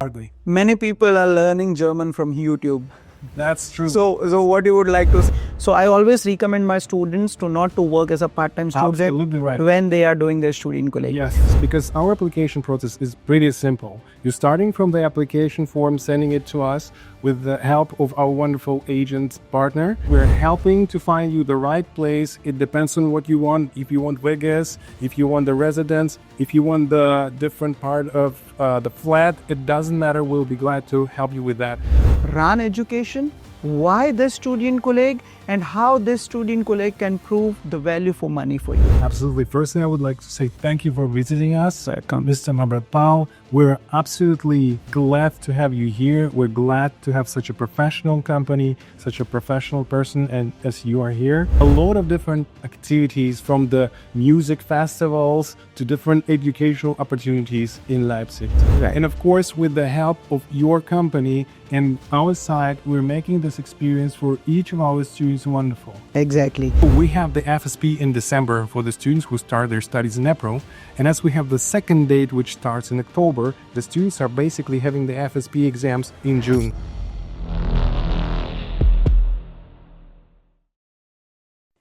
Hardly. Many people are learning German from YouTube. That's true. So what you would like to say? So I always recommend my students to not to work as a part-time student Absolutely right. when they are doing their Studienkolleg. Yes, because our application process is pretty simple. You're starting from the application form, sending it to us with the help of our wonderful agent partner. We're helping to find you the right place. It depends on what you want. If you want Vegas, if you want the residence, if you want the different part of the flat, it doesn't matter. We'll be glad to help you with that. Run education, why this Studienkolleg, and how this Studienkolleg can prove the value for money for you. Absolutely. Firstly, I would like to say thank you for visiting us, Mr. Amratpal. We're absolutely glad to have you here. We're glad to have such a professional company, such a professional person, and as you are here. A lot of different activities, from the music festivals to different educational opportunities in Leipzig. Right. And of course, with the help of your company and our side, we're making this experience for each of our students wonderful. Exactly. We have the FSP in December for the students who start their studies in April, and as we have the second date which starts in October, the students are basically having the FSP exams in June.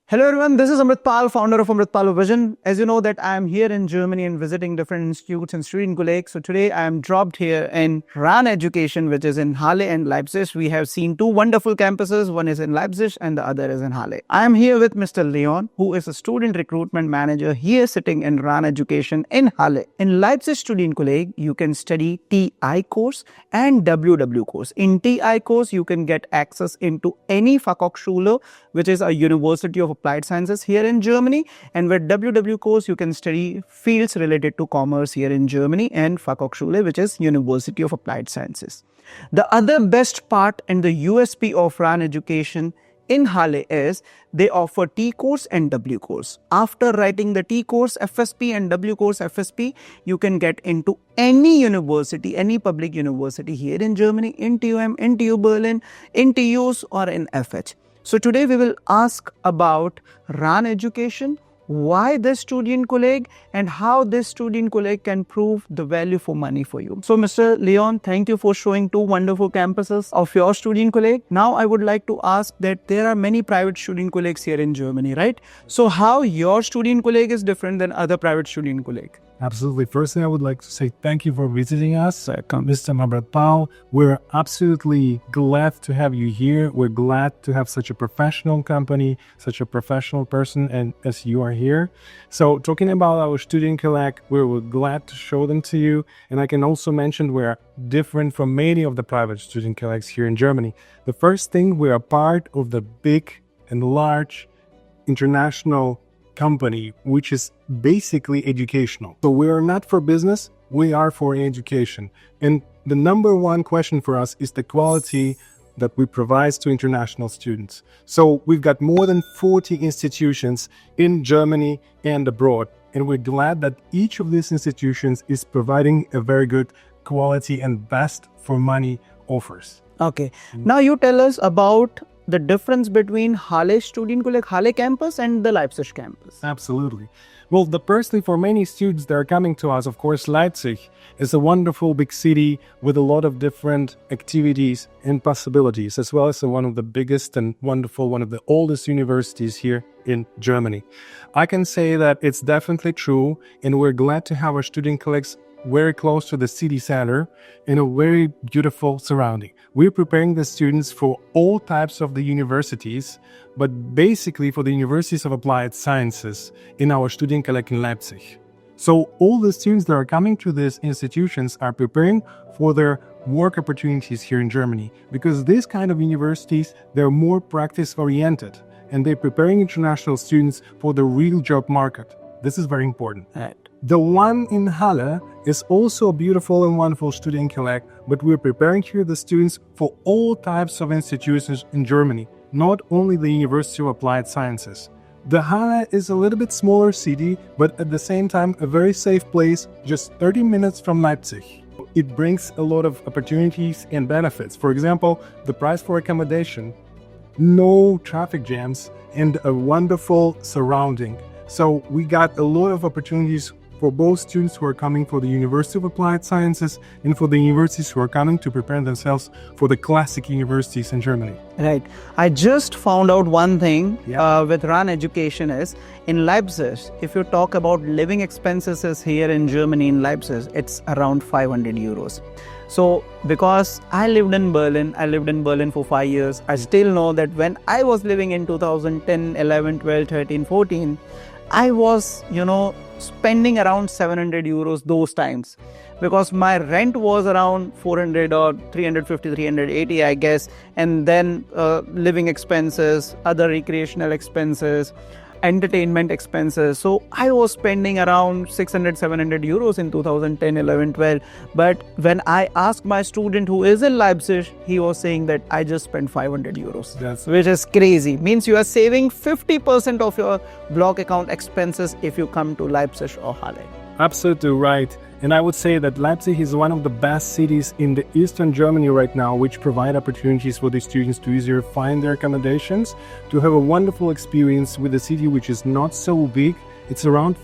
Hello everyone, this is Amratpal, founder of Amratpal Vision. As you know that I am here in Germany and visiting different institutes and Studienkolleg. So today I am dropped here in RAN Education, which is in Halle and Leipzig. We have seen two wonderful campuses. One is in Leipzig and the other is in Halle. I am here with Mr. Leon, who is a student recruitment manager here sitting in RAN Education in Halle. In Leipzig Studienkolleg, you can study TI course and WW course. In TI course, you can get access into any Fachhochschule, which is a University of Applied Sciences here in Germany, and with WW course you can study fields related to commerce here in Germany, and Fachhochschule, which is University of Applied Sciences. The other best part and the USP of RAN Education in Halle is they offer T course and W course. After writing the T course FSP and W course FSP, you can get into any university, any public university here in Germany, in TUM, in TU Berlin, in TUs or in FH. So today we will ask about RAN education, why this Studienkolleg, and how this Studienkolleg can prove the value for money for you. So Mr. Leon, thank you for showing two wonderful campuses of your Studienkolleg. Now I would like to ask that there are many private Studienkollegs here in Germany, right? So how your Studienkolleg is different than other private Studienkolleg? Absolutely. Firstly, I would like to say thank you for visiting us, Mr. Amratpal. We're absolutely glad to have you here. We're glad to have such a professional company, such a professional person, and as you are here. So talking about our Studienkolleg, we're glad to show them to you. And I can also mention we're different from many of the private Studienkollegs here in Germany. The first thing, we're a part of the big and large international company, which is basically educational. So we are not for business, we are for education. And the number one question for us is the quality that we provide to international students. So we've got more than 40 institutions in Germany and abroad. And we're glad that each of these institutions is providing a very good quality and best for money offers. Okay. Now you tell us about the difference between Halle Studienkolleg, Halle campus and the Leipzig campus. Absolutely. Well, personally, for many students that are coming to us, of course, Leipzig is a wonderful big city with a lot of different activities and possibilities, as well as one of the biggest and wonderful, one of the oldest universities here in Germany. I can say that it's definitely true, and we're glad to have our Studienkollegs very close to the city center in a very beautiful surrounding. We're preparing the students for all types of the universities, but basically for the Universities of Applied Sciences in our Studienkolleg in Leipzig. So all the students that are coming to these institutions are preparing for their work opportunities here in Germany, because these kind of universities, they're more practice-oriented, and they're preparing international students for the real job market. This is very important. Right. The one in Halle is also a beautiful and wonderful Studienkolleg, but we're preparing here the students for all types of institutions in Germany, not only the University of Applied Sciences. The Halle is a little bit smaller city, but at the same time a very safe place, just 30 minutes from Leipzig. It brings a lot of opportunities and benefits. For example, the price for accommodation, no traffic jams, and a wonderful surrounding. So we got a lot of opportunities for both students who are coming for the University of Applied Sciences and for the universities who are coming to prepare themselves for the classic universities in Germany. Right. I just found out one thing with RAN education is in Leipzig, if you talk about living expenses is here in Germany in Leipzig, it's around 500 euros. So because I lived in Berlin for 5 years, I still know that when I was living in 2010, 11, 12, 13, 14, I was, spending around 700 euros those times because my rent was around 400 or 350, 380, I guess. And then living expenses, other recreational expenses, entertainment expenses. So I was spending around 600, 700 euros in 2010, 11, 12. But when I asked my student who is in Leipzig, he was saying that I just spent 500 euros, which is crazy. Means you are saving 50% of your block account expenses if you come to Leipzig or Halle. Absolutely right. And I would say that Leipzig is one of the best cities in the Eastern Germany right now, which provide opportunities for the students to easier find their accommodations, to have a wonderful experience with a city which is not so big. It's around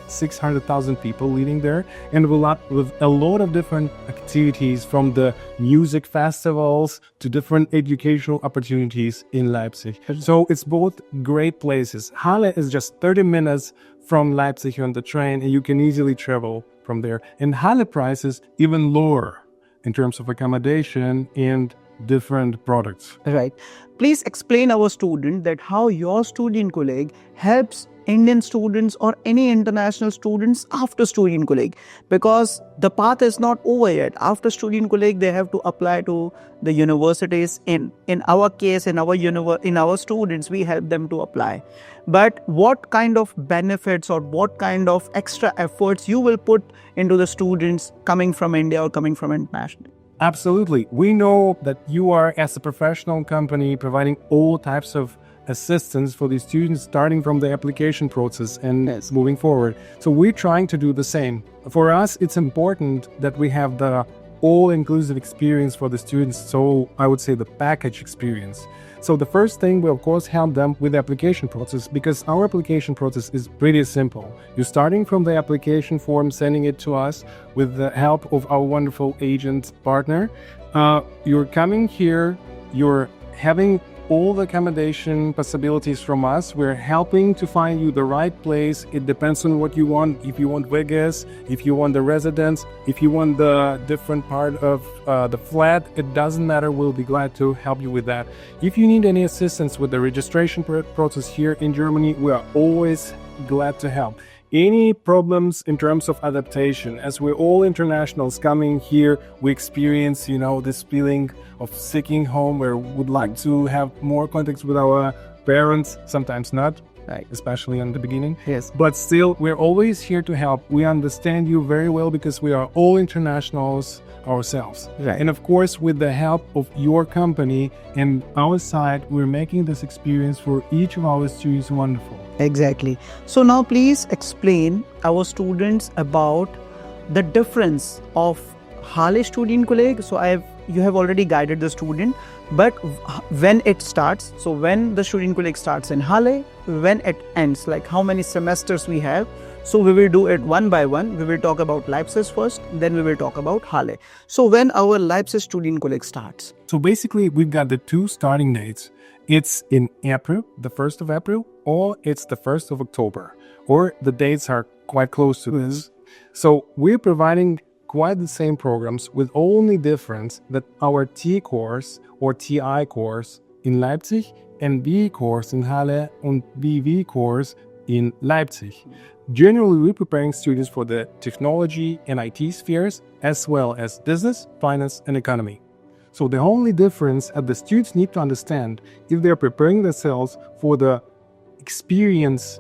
600,000 people living there, and with a lot of different activities, from the music festivals to different educational opportunities in Leipzig. So it's both great places. Halle is just 30 minutes from Leipzig on the train, and you can easily travel from there. And Halle prices even lower in terms of accommodation and different products. Right. Please explain our student that how your Studienkolleg helps Indian students or any international students after Studienkolleg, because the path is not over yet. After Studienkolleg, they have to apply to the universities. In our case, in our students, we help them to apply. But what kind of benefits or what kind of extra efforts you will put into the students coming from India or coming from international? Absolutely. We know that you are, as a professional company, providing all types of assistance for the students, starting from the application process and moving forward. So we're trying to do the same. For us, it's important that we have the all-inclusive experience for the students. So I would say the package experience. So the first thing, we of course help them with the application process, because our application process is pretty simple. You're starting from the application form, sending it to us with the help of our wonderful agent partner. You're coming here, you're having all the accommodation possibilities from us. We're helping to find you the right place. It depends on what you want. If you want Vegas, if you want the residence, if you want the different part of the flat, it doesn't matter. We'll be glad to help you with that. If you need any assistance with the registration process here in Germany, we are always glad to help. Any problems in terms of adaptation, as we're all internationals coming here, we experience, this feeling of seeking home, where we would like to have more contacts with our parents, sometimes not, especially in the beginning. Yes. But still, we're always here to help. We understand you very well because we are all internationals ourselves. Right. And of course, with the help of your company and our side, we're making this experience for each of our students wonderful. Exactly. So now please explain our students about the difference of Halle Studienkolleg. So you have already guided the student, but when it starts, so when the Studienkolleg starts in Halle, when it ends, like how many semesters we have. So we will do it one by one. We will talk about Leipzig first, then we will talk about Halle. So when our Leipzig Studienkolleg starts? So basically, we've got the two starting dates. It's in April, the 1st of April, or it's the 1st of October, or the dates are quite close to this. So we're providing quite the same programs, with only difference that our T course or TI course in Leipzig and B course in Halle and BV course in Leipzig. Generally, we're preparing students for the technology and IT spheres, as well as business, finance, and economy. So the only difference that the students need to understand, if they're preparing themselves for the experience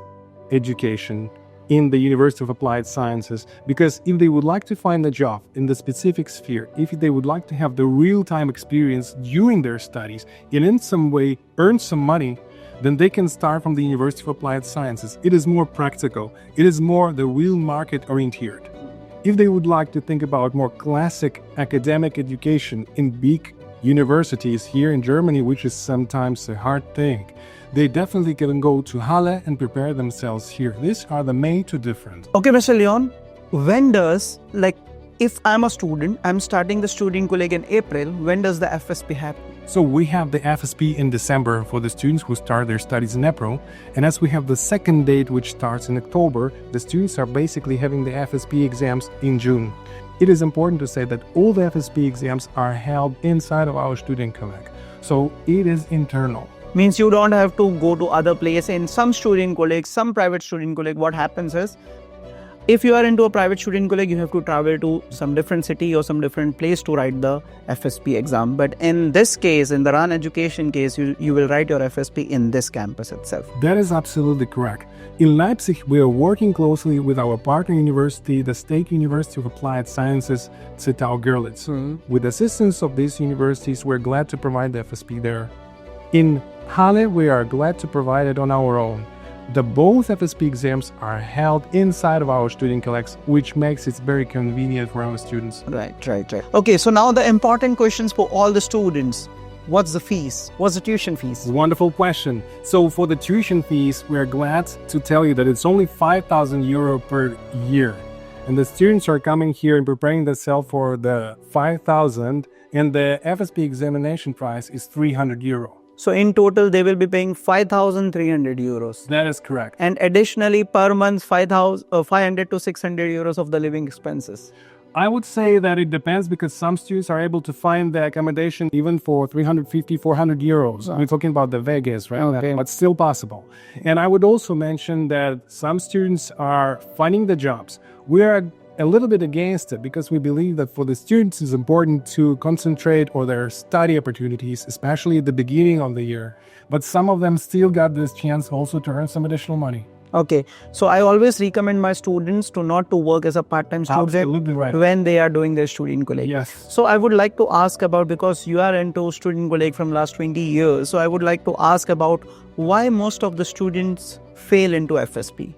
education in the University of Applied Sciences, because if they would like to find a job in the specific sphere, if they would like to have the real-time experience during their studies and in some way earn some money, then they can start from the University of Applied Sciences. It is more practical. It is more the real market oriented. If they would like to think about more classic academic education in big universities here in Germany, which is sometimes a hard thing, they definitely can go to Halle and prepare themselves here. These are the main two different. Okay, Mr. Leon, when does, like, if I'm a student, I'm starting the Studienkolleg in April, when does the FSP happen? So we have the FSP in December for the students who start their studies in April, and as we have the second date which starts in October, the students are basically having the FSP exams in June. It is important to say that all the FSP exams are held inside of our Studienkolleg, so it is internal. Means you don't have to go to other place. In some Studienkolleg, some private Studienkolleg, what happens is, if you are into a private Studienkolleg, you have to travel to some different city or some different place to write the FSP exam. But in this case, in the RAN education case, you will write your FSP in this campus itself. That is absolutely correct. In Leipzig, we are working closely with our partner university, the State University of Applied Sciences, Zittau-Görlitz. With assistance of these universities, we're glad to provide the FSP there. In Halle, we are glad to provide it on our own. The both FSP exams are held inside of our Studienkollegs, which makes it very convenient for our students. Right. Okay, so now the important questions for all the students. What's the fees? What's the tuition fees? Wonderful question. So for the tuition fees, we are glad to tell you that it's only 5,000 euro per year. And the students are coming here and preparing themselves for the 5,000, and the FSP examination price is 300 euro. So in total, they will be paying 5,300 euros. That is correct. And additionally, per month, 500 to 600 euros of the living expenses. I would say that it depends, because some students are able to find the accommodation even for 350, 400 euros. We're talking about the Vegas, right? Okay. But still possible. And I would also mention that some students are finding the jobs. We are a little bit against it, because we believe that for the students it's important to concentrate on their study opportunities, especially at the beginning of the year. But some of them still got this chance also to earn some additional money. Okay, so I always recommend my students to not to work as a part-time student. Absolutely right. When they are doing their Studienkolleg. Yes. So I would like to ask about, because you are into Studienkolleg from last 20 years, so I would like to ask about why most of the students fail into FSP.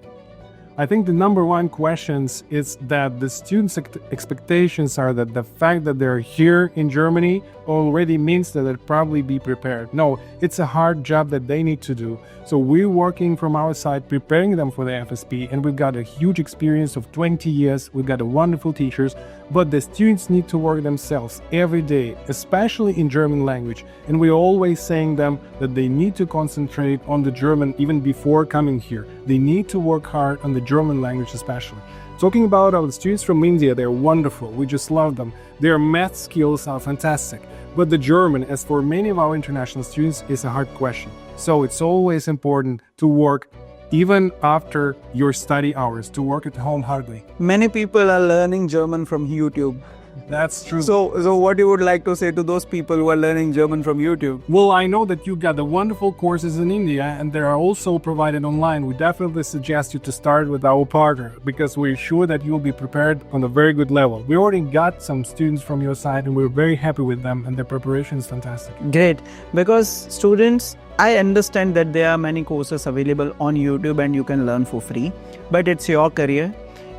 I think the number one questions is that the students' expectations are that the fact that they're here in Germany already means that they'll probably be prepared. No, it's a hard job that they need to do. So we're working from our side, preparing them for the FSP, and we've got a huge experience of 20 years. We've got a wonderful teachers, but the students need to work themselves every day, especially in German language. And we're always saying them that they need to concentrate on the German even before coming here. They need to work hard on the German language especially. Talking about our students from India, they're wonderful. We just love them. Their math skills are fantastic. But the German, as for many of our international students, is a hard question. So it's always important to work even after your study hours, to work at home hardly. Many people are learning German from YouTube. That's true. So what you would like to say to those people who are learning German from YouTube? Well, I know that you got the wonderful courses in India, and they are also provided online. We definitely suggest you to start with our partner, because we're sure that you'll be prepared on a very good level. We already got some students from your side, and we're very happy with them, and their preparation is fantastic. Great, because students, I understand that there are many courses available on YouTube and you can learn for free, but it's your career.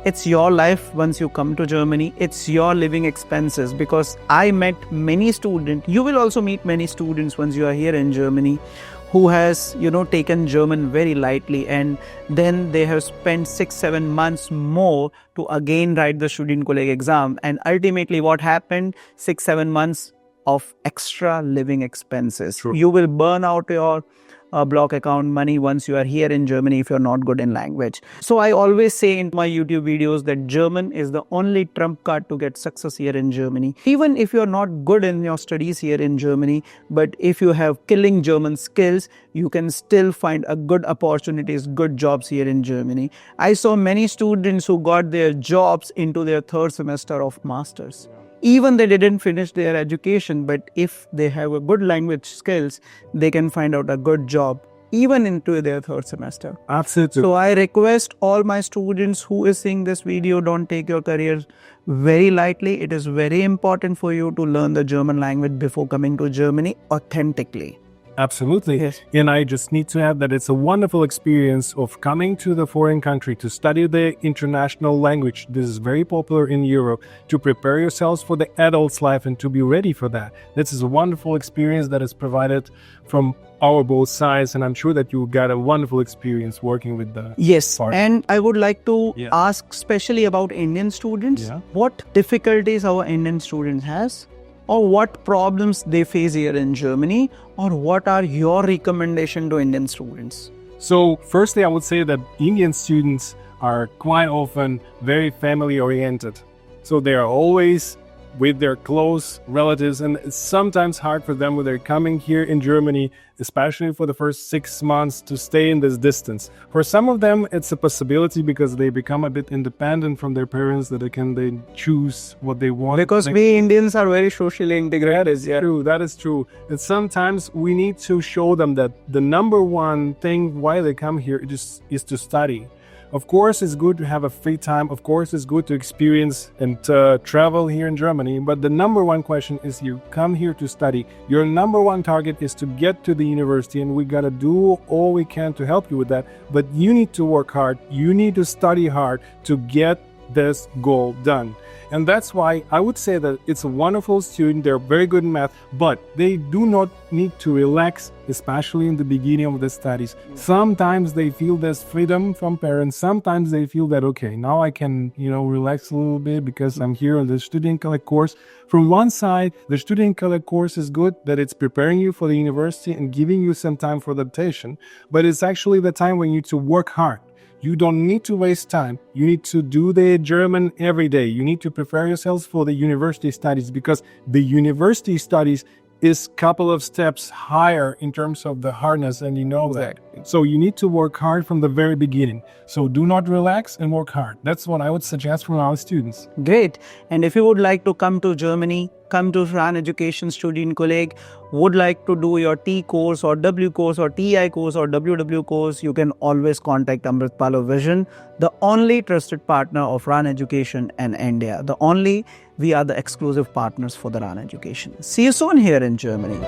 It's your life once you come to Germany. It's your living expenses, because I met many students. You will also meet many students once you are here in Germany who has, taken German very lightly, and then they have spent 6-7 months more to again write the Studienkolleg exam. And ultimately what happened, 6-7 months of extra living expenses. True. You will burn out your block account money once you are here in Germany if you're not good in language. So I always say in my YouTube videos that German is the only trump card to get success here in Germany. Even if you're not good in your studies here in Germany, but if you have killing German skills, you can still find a good opportunities, good jobs here in Germany. I saw many students who got their jobs into their third semester of masters. Even they didn't finish their education, but if they have a good language skills, they can find out a good job even into their third semester. Absolutely. So I request all my students who is seeing this video, don't take your career very lightly. It is very important for you to learn the German language before coming to Germany authentically. Absolutely. Yes. And I just need to add that it's a wonderful experience of coming to the foreign country to study the international language. This is very popular in Europe, to prepare yourselves for the adult's life and to be ready for that. This is a wonderful experience that is provided from our both sides, and I'm sure that you got a wonderful experience working with the Yes, partner. and I would like to Yeah. ask especially about Indian students. Yeah. What difficulties our Indian students has, or what problems they face here in Germany, or what are your recommendation to Indian students? So, firstly, I would say that Indian students are quite often very family oriented. So, they are always with their close relatives, and it's sometimes hard for them when they're coming here in Germany, especially for the first 6 months, to stay in this distance. For some of them, it's a possibility because they become a bit independent from their parents, that they choose what they want. Because we Indians are very socially integrated. Yeah. True, that is true. And sometimes we need to show them that the number one thing why they come here is to study. Of course, it's good to have a free time. Of course, it's good to experience and travel here in Germany. But the number one question is, you come here to study. Your number one target is to get to the university, and we gotta do all we can to help you with that. But you need to work hard. You need to study hard to get this goal done. And that's why I would say that it's a wonderful student. They're very good in math, but they do not need to relax, especially in the beginning of the studies. Sometimes they feel this freedom from parents. Sometimes they feel that, okay, now I can, relax a little bit because I'm here on the Studienkolleg course. From one side, the Studienkolleg course is good, that it's preparing you for the university and giving you some time for adaptation, but it's actually the time when you need to work hard. You don't need to waste time. You need to do the German every day. You need to prepare yourselves for the university studies, because the university studies is a couple of steps higher in terms of the hardness, and you know that. So you need to work hard from the very beginning. So do not relax and work hard. That's what I would suggest from our students. Great. And if you would like to come to Germany, come to RAN Education Studienkolleg, would like to do your T course or W course or TI course or WW course, you can always contact Amratpal Vision, the only trusted partner of RAN Education in India. We are the exclusive partners for the RAN Education. See you soon here in Germany.